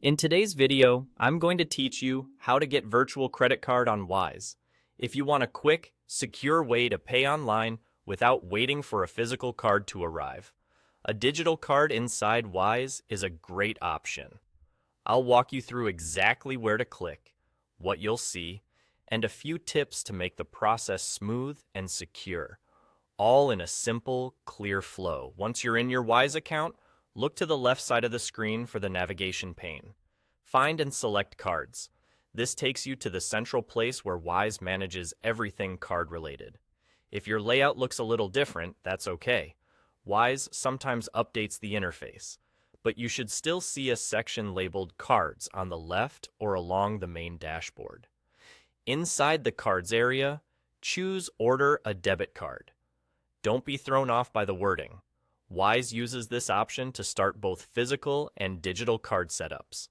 In today's video, I'm going to teach you how to get virtual credit card on Wise. If you want a quick, secure way to pay online without waiting for a physical card to arrive, a digital card inside Wise is a great option. I'll walk you through exactly where to click, what you'll see, and a few tips to make the process smooth and secure, all in a simple, clear flow. Once you're in your Wise account, look to the left side of the screen for the navigation pane. Find and select cards. This takes you to the central place where Wise manages everything card-related. If your layout looks a little different, that's okay. Wise sometimes updates the interface, but you should still see a section labeled Cards on the left or along the main dashboard. Inside the Cards area, choose Order a debit card. Don't be thrown off by the wording. Wise uses this option to start both physical and digital card setups.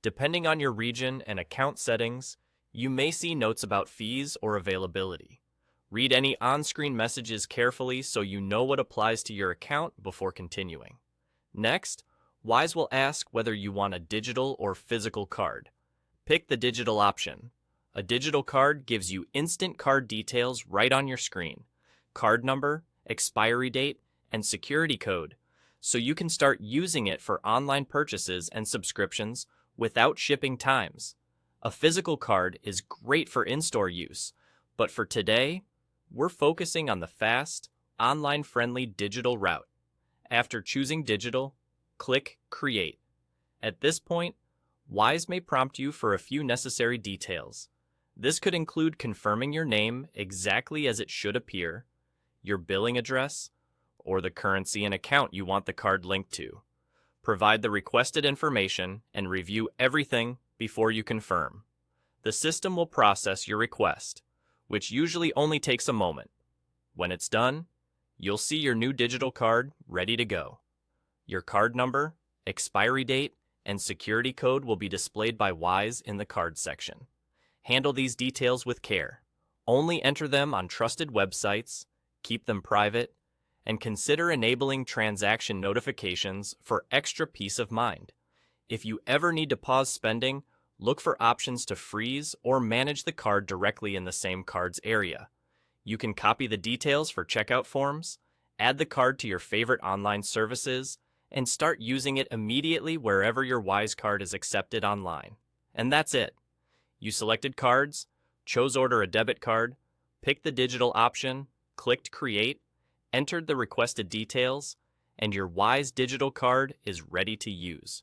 Depending on your region and account settings, you may see notes about fees or availability. Read any on-screen messages carefully so you know what applies to your account before continuing. Next, Wise will ask whether you want a digital or physical card. Pick the digital option. A digital card gives you instant card details right on your screen. Card number, expiry date, and security code, so you can start using it for online purchases and subscriptions without shipping times. A physical card is great for in-store use, but for today, we're focusing on the fast, online-friendly digital route. After choosing digital, click Create. At this point, Wise may prompt you for a few necessary details. This could include confirming your name exactly as it should appear, your billing address, or the currency and account you want the card linked to. Provide the requested information and review everything before you confirm. The system will process your request, which usually only takes a moment. When it's done, you'll see your new digital card ready to go. Your card number, expiry date, and security code will be displayed by Wise in the card section. Handle these details with care. Only enter them on trusted websites, keep them private, and consider enabling transaction notifications for extra peace of mind. If you ever need to pause spending, look for options to freeze or manage the card directly in the same card's area. You can copy the details for checkout forms, add the card to your favorite online services, and start using it immediately wherever your Wise card is accepted online. And that's it. You selected cards, chose Order a debit card, picked the digital option, clicked Create, entered the requested details, and your Wise digital card is ready to use.